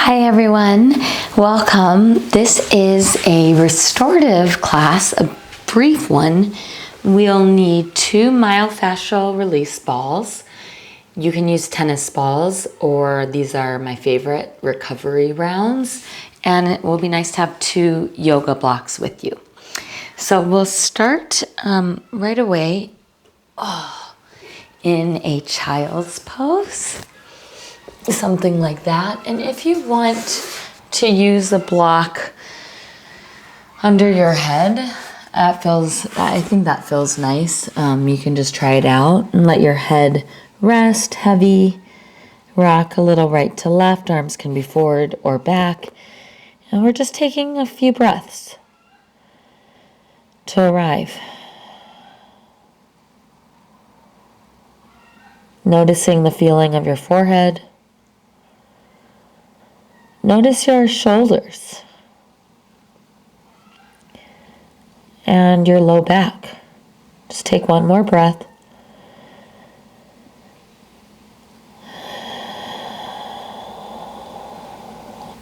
Hi everyone, welcome. This is a restorative class, a brief one. We'll need 2 myofascial release balls. You can use tennis balls, or these are my favorite recovery rounds. And it will be nice to have 2 yoga blocks with you. So we'll start right away in a child's pose. Something like that. And if you want to use a block under your head, I think that feels nice. You can just try it out and let your head rest heavy, rock a little right to left, arms can be forward or back. And we're just taking a few breaths to arrive. Noticing the feeling of your forehead. Notice your shoulders and your low back. Just take one more breath.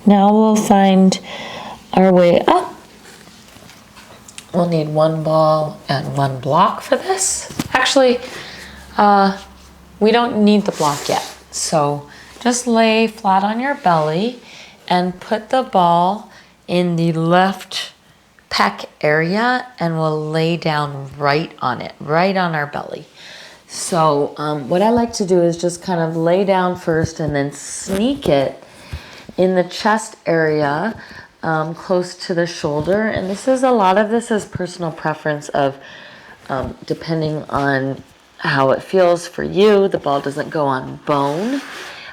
Now we'll find our way up. We'll need 1 ball and 1 block for this. Actually, we don't need the block yet. So just lay flat on your belly and put the ball in the left pec area, and we'll lay down right on it, right on our belly. So what I like to do is just kind of lay down first and then sneak it in the chest area, close to the shoulder. And a lot of this is personal preference of depending on how it feels for you. The ball doesn't go on bone.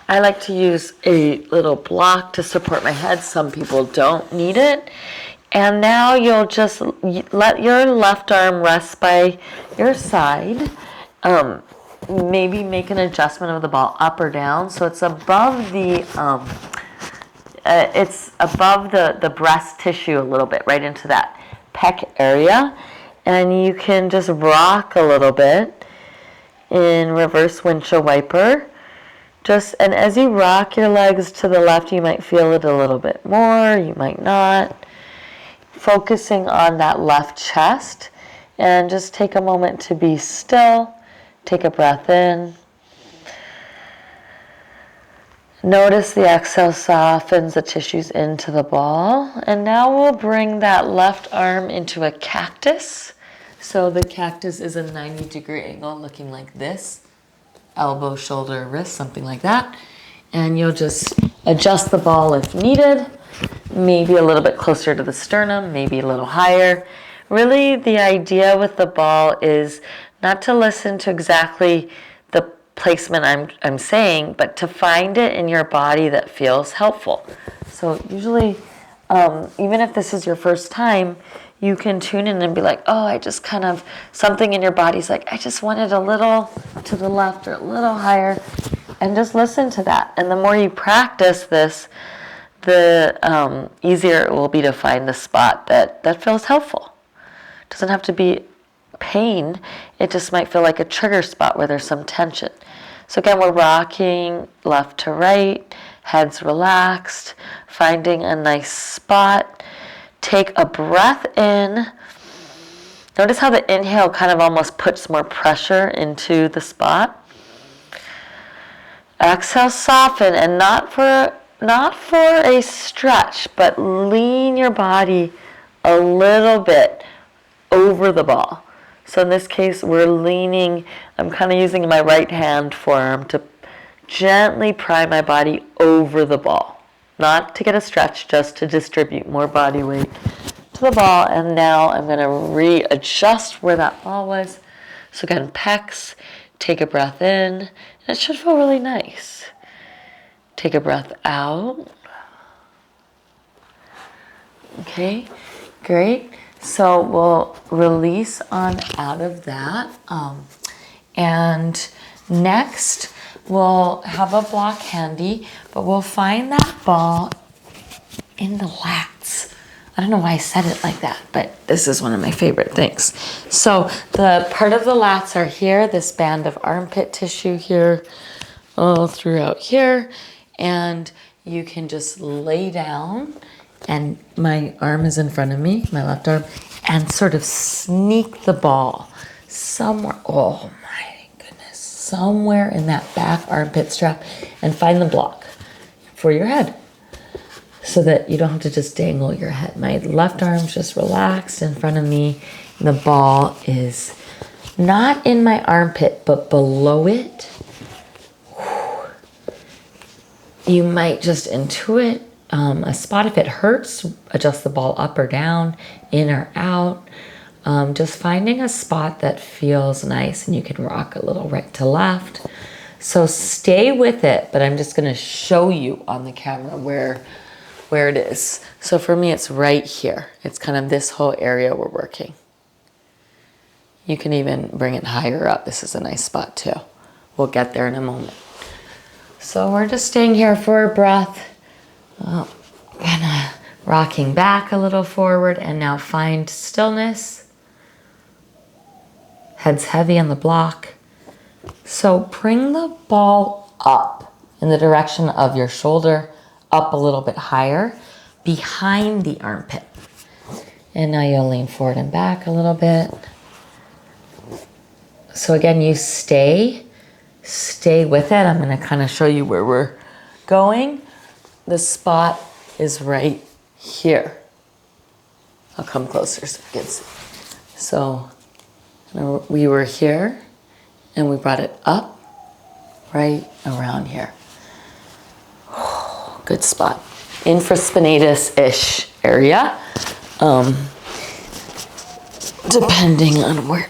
I like to use a little block to support my head. Some people don't need it. And now you'll just let your left arm rest by your side. Maybe make an adjustment of the ball up or down so it's above the breast tissue a little bit, right into that pec area. And you can just rock a little bit in reverse windshield wiper. And as you rock your legs to the left, you might feel it a little bit more, you might not. Focusing on that left chest, and just take a moment to be still. Take a breath in. Notice the exhale softens the tissues into the ball. And now we'll bring that left arm into a cactus. So the cactus is a 90-degree angle looking like this. Elbow, shoulder, wrist, something like that. And you'll just adjust the ball if needed. Maybe a little bit closer to the sternum, maybe a little higher. Really, the idea with the ball is not to listen to exactly the placement I'm saying, but to find it in your body that feels helpful. So usually, even if this is your first time, you can tune in and be like, oh, I just kind of, something in your body's like, I just want it a little to the left or a little higher, and just listen to that. And the more you practice this, the easier it will be to find the spot that feels helpful. It doesn't have to be pain. It just might feel like a trigger spot where there's some tension. So again, we're rocking left to right, heads relaxed, finding a nice spot. Take a breath in. Notice how the inhale kind of almost puts more pressure into the spot. Exhale, soften, and not for a stretch, but lean your body a little bit over the ball. So in this case, we're leaning, I'm kind of using my right hand forearm to gently pry my body over the ball. Not to get a stretch, just to distribute more body weight to the ball. And now I'm going to readjust where that ball was. So again, pecs, take a breath in, and it should feel really nice. Take a breath out. Okay, great. So we'll release on out of that. And next, we'll have a block handy, but we'll find that ball in the lats. I don't know why I said it like that, but this is one of my favorite things. So the part of the lats are here, this band of armpit tissue here, all throughout here, and you can just lay down, and my arm is in front of me, my left arm, and sort of sneak the ball somewhere. Oh my goodness, somewhere in that back armpit strap, and find the block for your head so that you don't have to just dangle your head. My left arm's just relaxed in front of me. The ball is not in my armpit, but below it. You might just intuit a spot. If it hurts, adjust the ball up or down, in or out. Just finding a spot that feels nice, and you can rock a little right to left. So stay with it, but I'm just gonna show you on the camera where it is. So for me, it's right here. It's kind of this whole area we're working. You can even bring it higher up. This is a nice spot too. We'll get there in a moment. So we're just staying here for a breath. Kind of rocking back a little forward, and now find stillness. Head's heavy on the block. So bring the ball up in the direction of your shoulder, up a little bit higher, behind the armpit. And now you'll lean forward and back a little bit. So again, you stay with it. I'm going to kind of show you where we're going. The spot is right here. I'll come closer so you can see. So we were here, and we brought it up right around here. Good spot. Infraspinatus-ish area. Depending on where.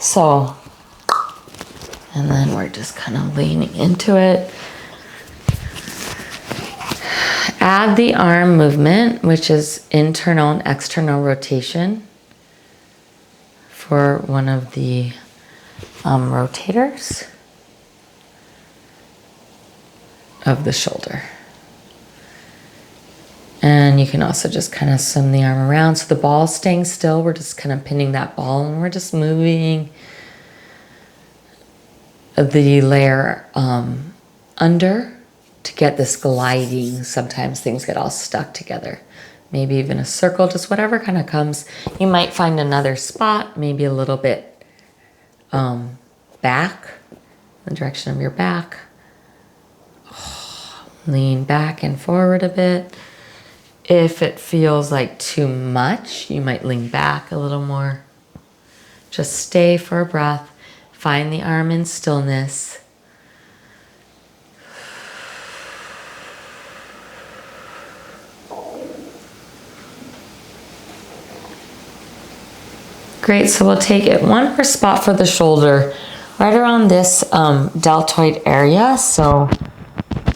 So, and then we're just kind of leaning into it. Add the arm movement, which is internal and external rotation for one of the rotators of the shoulder. And you can also just kind of swim the arm around. So the ball is staying still. We're just kind of pinning that ball, and we're just moving the layer under to get this gliding. Sometimes things get all stuck together. Maybe even a circle, just whatever kind of comes. You might find another spot, maybe a little bit back, the direction of your back. Lean back and forward a bit. If it feels like too much, you might lean back a little more. Just stay for a breath. Find the arm in stillness. Great, so we'll take it one more spot for the shoulder, right around this deltoid area. So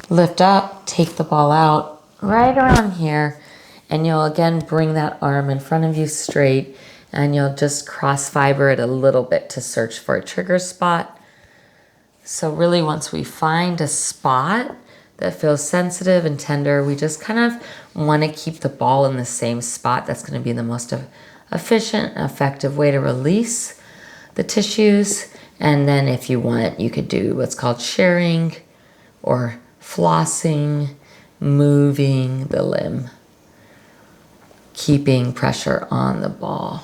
lift up, take the ball out right around here, and you'll again bring that arm in front of you straight, and you'll just cross fiber it a little bit to search for a trigger spot. So really, once we find a spot that feels sensitive and tender, we just kind of want to keep the ball in the same spot. That's going to be the most efficient, effective way to release the tissues. And then if you want, you could do what's called shearing or flossing, moving the limb, keeping pressure on the ball.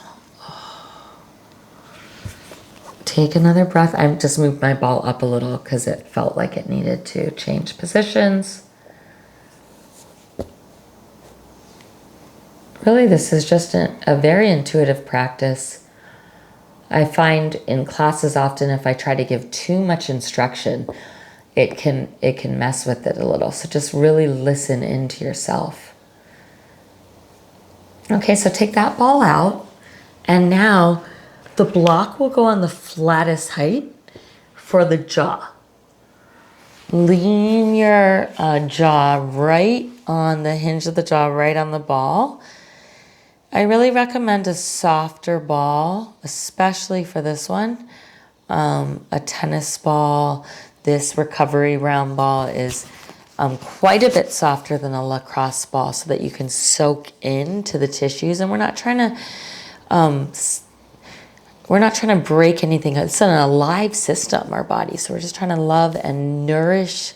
Take another breath. I just moved my ball up a little because it felt like it needed to change positions. Really, this is just a very intuitive practice. I find in classes often if I try to give too much instruction, it can mess with it a little. So just really listen into yourself. Okay, so take that ball out, and now the block will go on the flattest height for the jaw. Lean your jaw right on the hinge of the jaw, right on the ball. I really recommend a softer ball, especially for this one. A tennis ball. This recovery round ball is quite a bit softer than a lacrosse ball, so that you can soak into the tissues. And we're not trying to break anything. It's an alive system, our body. So we're just trying to love and nourish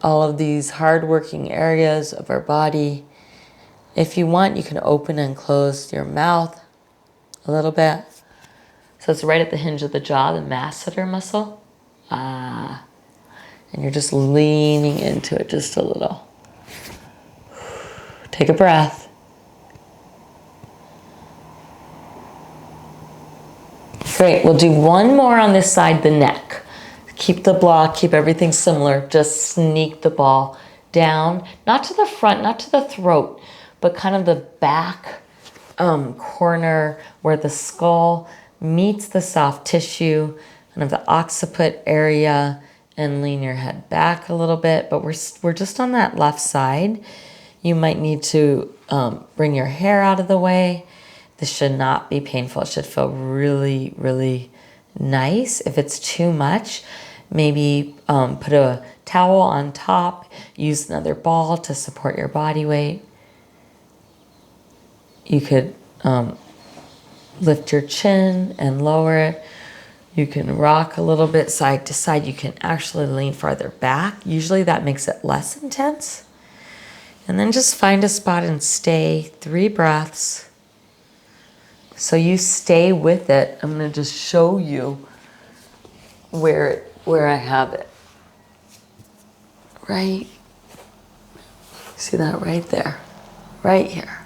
all of these hard-working areas of our body. If you want, you can open and close your mouth a little bit. So it's right at the hinge of the jaw, the masseter muscle. And you're just leaning into it just a little. Take a breath. Great, we'll do one more on this side, the neck. Keep the block, keep everything similar. Just sneak the ball down, not to the front, not to the throat, but kind of the back corner where the skull meets the soft tissue, kind of the occiput area, and lean your head back a little bit. But we're just on that left side. You might need to bring your hair out of the way. This should not be painful. It should feel really, really nice. If it's too much, maybe put a towel on top, use another ball to support your body weight. You could lift your chin and lower it. You can rock a little bit side to side. You can actually lean farther back. Usually that makes it less intense. And then just find a spot and stay. 3 breaths. So you stay with it. I'm going to just show you where I have it. Right. See that right there? Right here.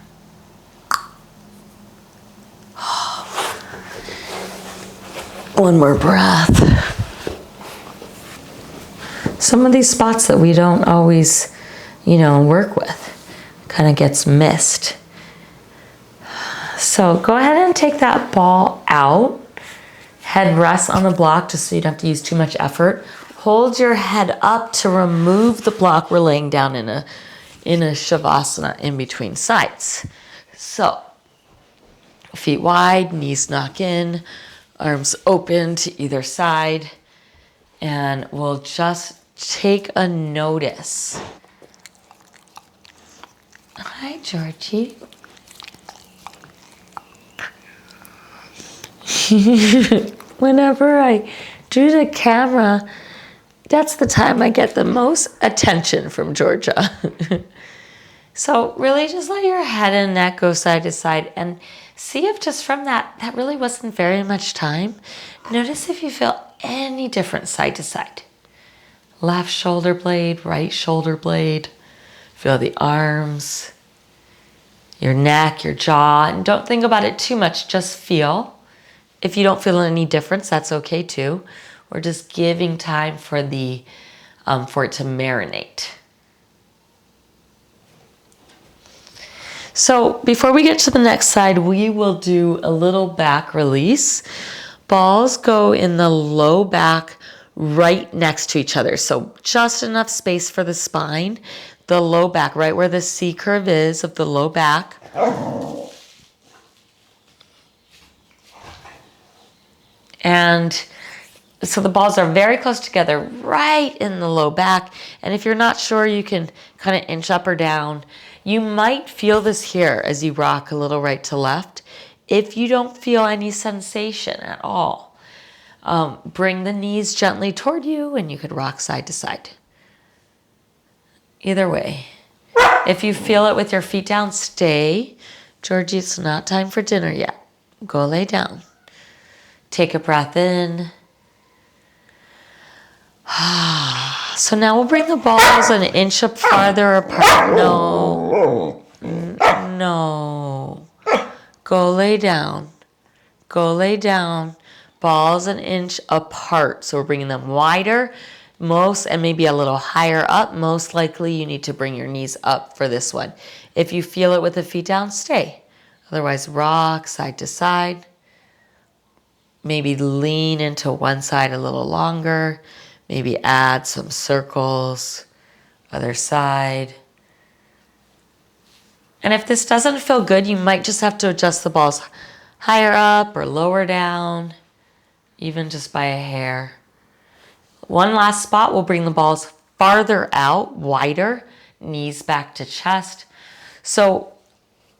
One more breath. Some of these spots that we don't always, work with kind of gets missed. So go ahead and take that ball out. Head rests on the block just so you don't have to use too much effort. Hold your head up to remove the block. We're laying down in a shavasana in between sides. So feet wide, knees knock in, arms open to either side, and we'll just take a notice. Hi, Georgie. Whenever I do the camera, that's the time I get the most attention from Georgia. So really just let your head and neck go side to side and see if just from that really wasn't very much time. Notice if you feel any different side to side. Left shoulder blade, right shoulder blade. Feel the arms, your neck, your jaw. And don't think about it too much, just feel. If you don't feel any difference, that's okay too. We're just giving time for it to marinate. So before we get to the next side, we will do a little back release. Balls go in the low back right next to each other. So just enough space for the spine. The low back, right where the C curve is of the low back. And so the balls are very close together, right in the low back. And if you're not sure, you can kind of inch up or down. You might feel this here as you rock a little right to left. If you don't feel any sensation at all, bring the knees gently toward you and you could rock side to side. Either way. If you feel it with your feet down, stay. Georgie, it's not time for dinner yet. Go lay down. Take a breath in. So now we'll bring the balls an inch up farther apart. No. Go lay down. Go lay down. Balls an inch apart. So we're bringing them wider. And maybe a little higher up. Most likely you need to bring your knees up for this one. If you feel it with the feet down, stay. Otherwise, rock side to side. Maybe lean into one side a little longer. Maybe add some circles. Other side. And if this doesn't feel good, you might just have to adjust the balls higher up or lower down, even just by a hair. One last spot, we'll bring the balls farther out, wider, knees back to chest. So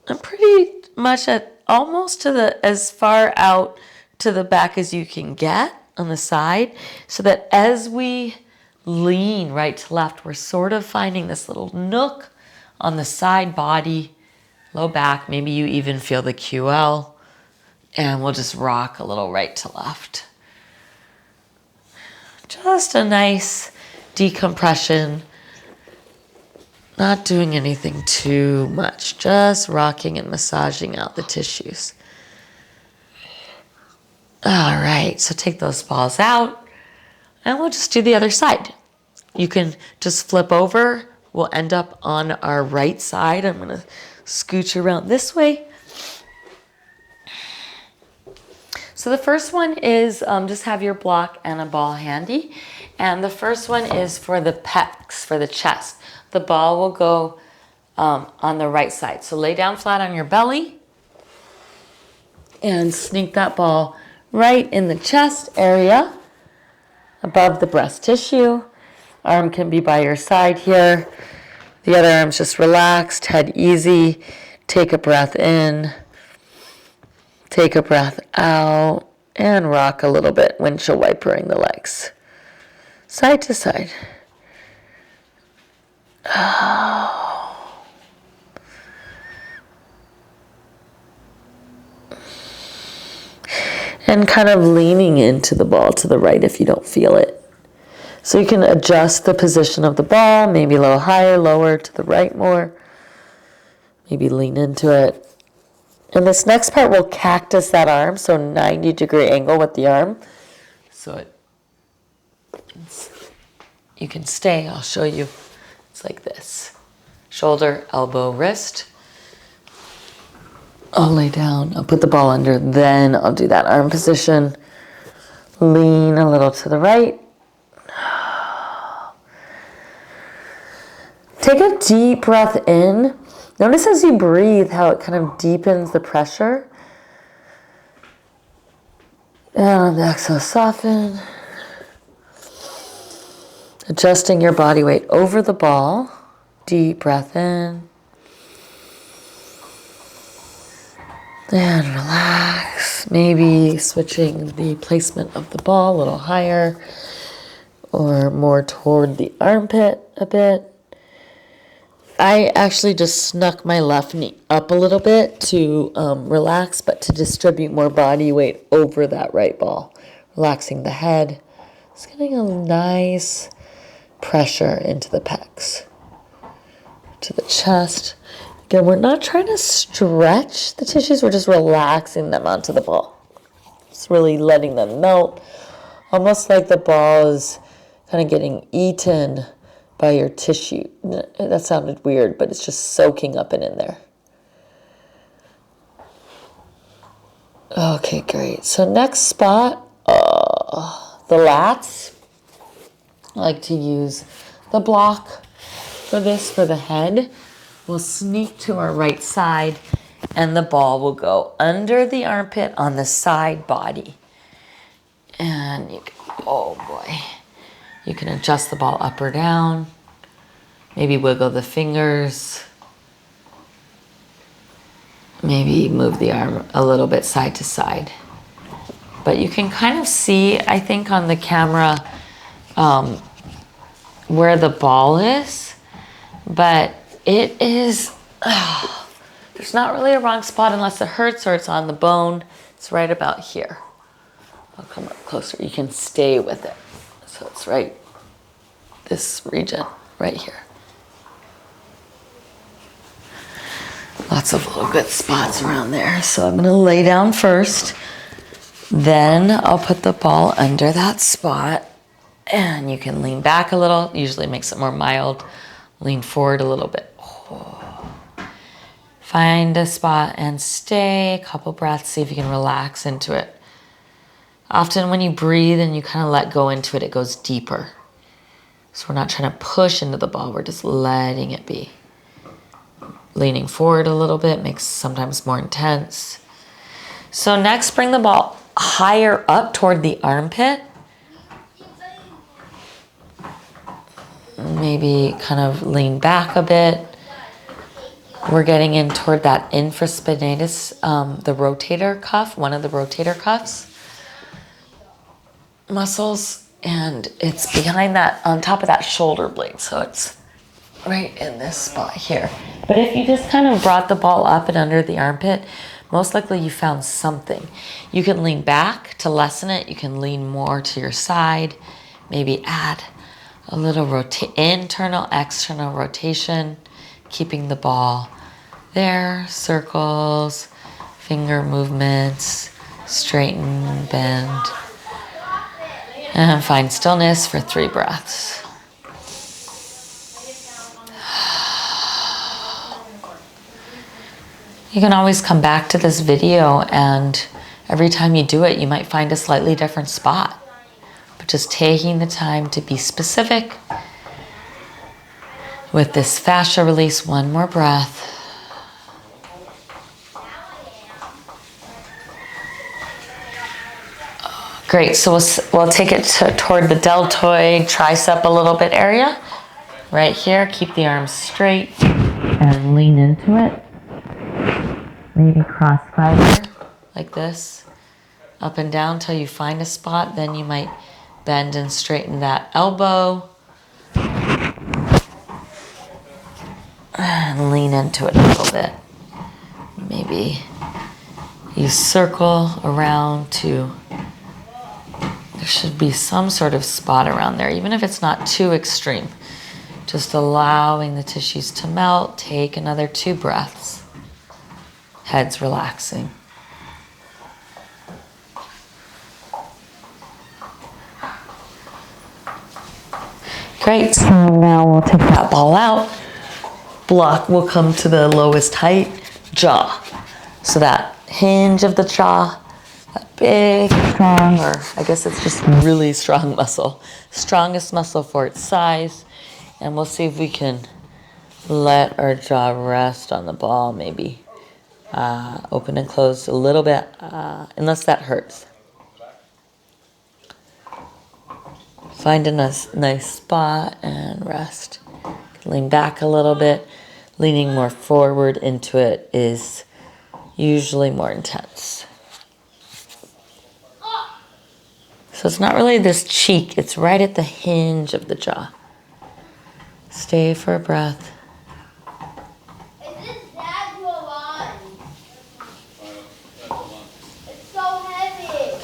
I'm pretty much at almost to as far out to the back as you can get on the side, so that as we lean right to left. We're sort of finding this little nook on the side body, low back. Maybe you even feel the QL. And we'll just rock a little right to left. Just a nice decompression. Not doing anything too much. Just rocking and massaging out the tissues. All right, so take those balls out. And we'll just do the other side. You can just flip over. We'll end up on our right side. I'm going to scooch around this way. So the first one is just have your block and a ball handy. And the first one is for the pecs, for the chest. The ball will go on the right side. So lay down flat on your belly and sneak that ball right in the chest area above the breast tissue. Arm can be by your side here. The other arm's just relaxed, head easy. Take a breath in. Take a breath out and rock a little bit, windshield wipering the legs. Side to side. Oh. And kind of leaning into the ball to the right if you don't feel it. So you can adjust the position of the ball, maybe a little higher, lower, to the right more. Maybe lean into it. And this next part will cactus that arm, so 90-degree angle with the arm. So you can stay, I'll show you. It's like this. Shoulder, elbow, wrist. I'll lay down, I'll put the ball under, then I'll do that arm position. Lean a little to the right. Take a deep breath in. Notice as you breathe how it kind of deepens the pressure. And on the exhale, soften. Adjusting your body weight over the ball. Deep breath in. And relax. Maybe switching the placement of the ball a little higher or more toward the armpit a bit. I actually just snuck my left knee up a little bit to relax, but to distribute more body weight over that right ball. Relaxing the head. Just getting a nice pressure into the pecs. To the chest. Again, we're not trying to stretch the tissues, we're just relaxing them onto the ball. Just really letting them melt. Almost like the ball is kind of getting eaten by your tissue. That sounded weird, but it's just soaking up and in there. Okay, great. So next spot, the lats. I like to use the block for this, for the head. We'll sneak to our right side and the ball will go under the armpit on the side body. And you can, oh boy. You can adjust the ball up or down. Maybe wiggle the fingers. Maybe move the arm a little bit side to side. But you can kind of see, I think on the camera, where the ball is. But it is, there's not really a wrong spot unless it hurts or it's on the bone. It's right about here. I'll come up closer. You can stay with it. So it's right, this region right here. Lots of little good spots around there. So I'm gonna lay down first. Then I'll put the ball under that spot and you can lean back a little. Usually makes it more mild. Lean forward a little bit. Oh. Find a spot and stay. A couple breaths. See if you can relax into it. Often when you breathe and you kind of let go into it, it goes deeper. So we're not trying to push into the ball. We're just letting it be. Leaning forward a little bit makes sometimes more intense. So next, bring the ball higher up toward the armpit. Maybe kind of lean back a bit. We're getting in toward that infraspinatus, the rotator cuff, one of the rotator cuffs. Muscles. And it's behind that, on top of that shoulder blade. So it's right in this spot here. But if you just kind of brought the ball up and under the armpit, most likely you found something. You can lean back to lessen it. You can lean more to your side. Maybe add a little internal, external rotation, keeping the ball there. Circles, finger movements, straighten, bend. And find stillness for 3 breaths. You can always come back to this video, and every time you do it, you might find a slightly different spot. But just taking the time to be specific with this fascia release. One more breath. Great, so we'll take it toward the deltoid, tricep a little bit area. Right here, keep the arms straight and lean into it. Maybe cross fiber, like this, up and down till you find a spot. Then you might bend and straighten that elbow. And lean into it a little bit. Maybe you circle around to, there should be some sort of spot around there, even if it's not too extreme. Just allowing the tissues to melt. Take another 2 breaths. Head's relaxing. Great, so now we'll take that ball out. Block will come to the lowest height, jaw. So that hinge of the jaw, that big, strong, or I guess it's just really strong muscle. Strongest muscle for its size. And we'll see if we can let our jaw rest on the ball, maybe. Open and close a little bit, unless that hurts. Find a nice spot and rest. Lean back a little bit. Leaning more forward into it is usually more intense. So it's not really this cheek, it's right at the hinge of the jaw. Stay for a breath. Is this bag to a lot? It's so heavy.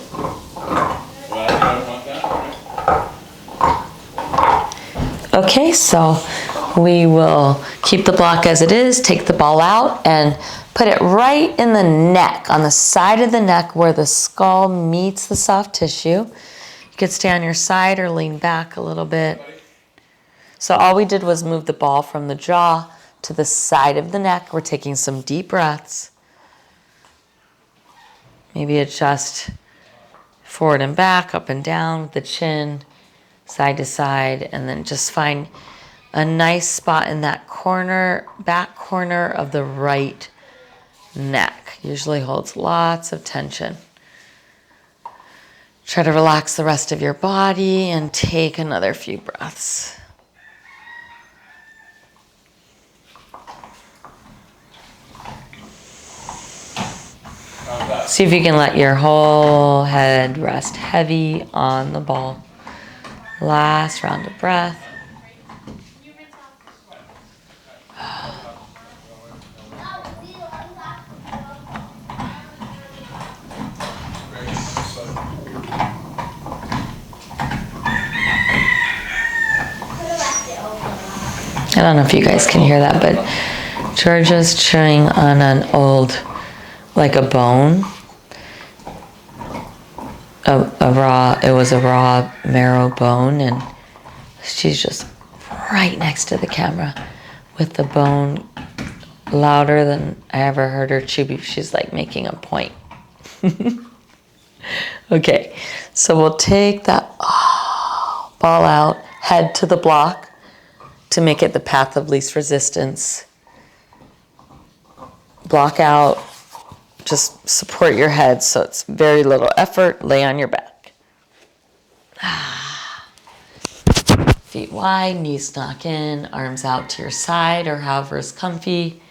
Well, you don't want that, right? Okay, so we will keep the block as it is, take the ball out, and put it right in the neck, on the side of the neck where the skull meets the soft tissue. You could stay on your side or lean back a little bit. So all we did was move the ball from the jaw to the side of the neck. We're taking some deep breaths. Maybe adjust forward and back, up and down with the chin, side to side, and then just find a nice spot in that corner, back corner of the right neck. Usually holds lots of tension. Try to relax the rest of your body and take another few breaths. See if you can let your whole head rest heavy on the ball. Last round of breath. I don't know if you guys can hear that, but Georgia's chewing on an old, like a bone. It was a raw marrow bone, and she's just right next to the camera with the bone louder than I ever heard her chew. She's like making a point. Okay, so we'll take that ball out, head to the block to make it the path of least resistance. Block out. Just support your head so it's very little effort. Lay on your back. Feet wide, knees knock in, arms out to your side or however is comfy.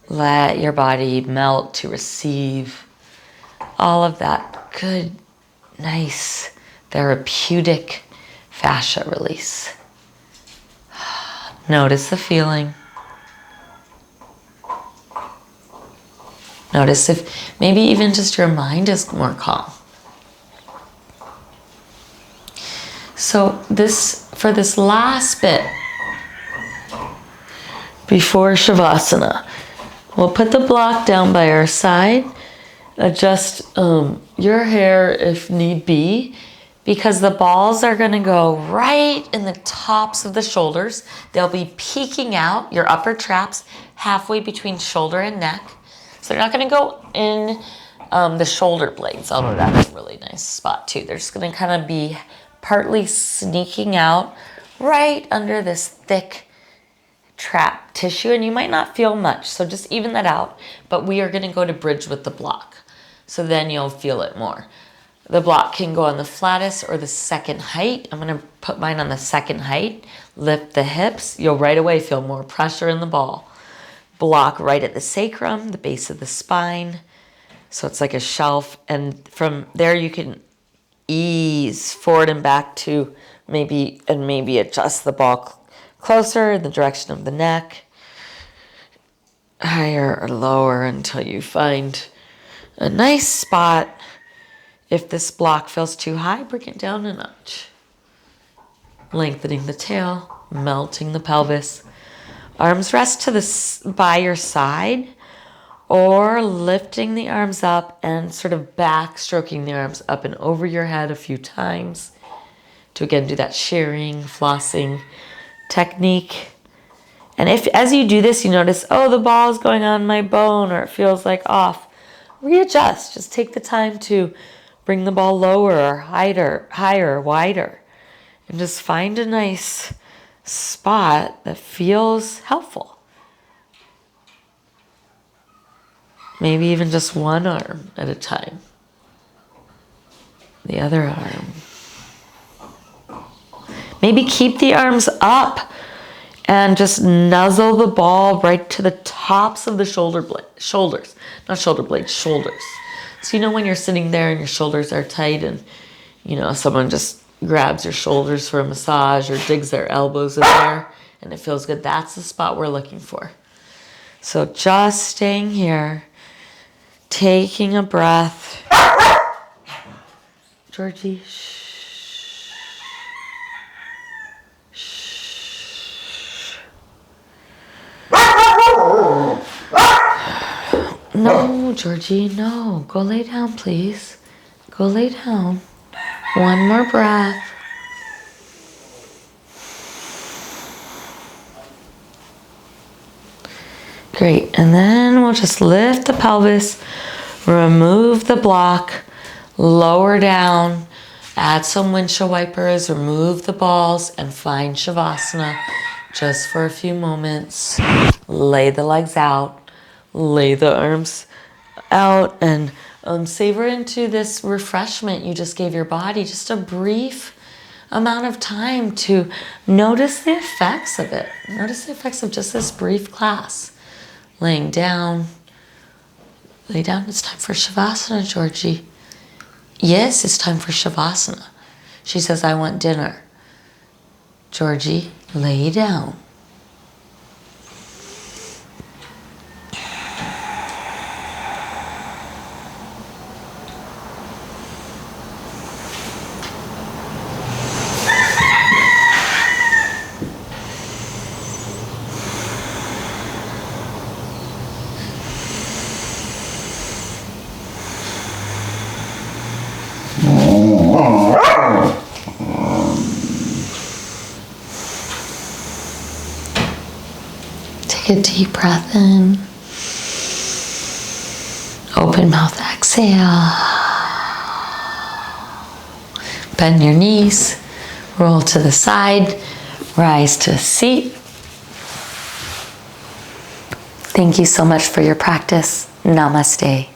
Let your body melt to receive all of that good, nice therapeutic fascia release. Notice the feeling. Notice if maybe even just your mind is more calm. So for this last bit, before Shavasana, we'll put the block down by our side. Adjust your hair if need be, because the balls are going to go right in the tops of the shoulders. They'll be peeking out your upper traps halfway between shoulder and neck. So they're not going to go in the shoulder blades, although that's a really nice spot too. They're just going to kind of be partly sneaking out right under this thick trap tissue, and you might not feel much, so just even that out. But we are going to go to bridge with the block, so then you'll feel it more. The block can go on the flattest or the second height. I'm going to put mine on the second height. Lift the hips. You'll right away feel more pressure in the ball. Block right at the sacrum, the base of the spine. So it's like a shelf. And from there you can ease forward and back to maybe adjust the ball closer in the direction of the neck. Higher or lower until you find a nice spot. If this block feels too high, bring it down a notch. Lengthening the tail, melting the pelvis. Arms rest by your side, or lifting the arms up and sort of back stroking the arms up and over your head a few times to again do that shearing, flossing technique. And if as you do this you notice, oh, the ball is going on my bone or it feels like off, readjust. Just take the time to bring the ball lower or higher, wider, and just find a nice spot that feels helpful. Maybe even just one arm at a time. The other arm. Maybe keep the arms up and just nuzzle the ball right to the tops of the shoulders. So when you're sitting there and your shoulders are tight and someone just grabs your shoulders for a massage or digs their elbows in there and it feels good, that's the spot we're looking for. So just staying here, taking a breath. Georgie, shh. Shh. No, Georgie, no. Go lay down, please. Go lay down. One more breath. Great. And then we'll just lift the pelvis, remove the block, lower down, add some windshield wipers, remove the balls, and find Shavasana just for a few moments. Lay the legs out, lay the arms out, and savor into this refreshment you just gave your body. Just a brief amount of time to notice the effects of it. Notice the effects of just this brief class. Laying down. Lay down. It's time for Shavasana, Georgie. Yes, it's time for Shavasana. She says, I want dinner. Georgie, lay down. Take a deep breath in. Open mouth, exhale. Bend your knees. Roll to the side. Rise to a seat. Thank you so much for your practice. Namaste.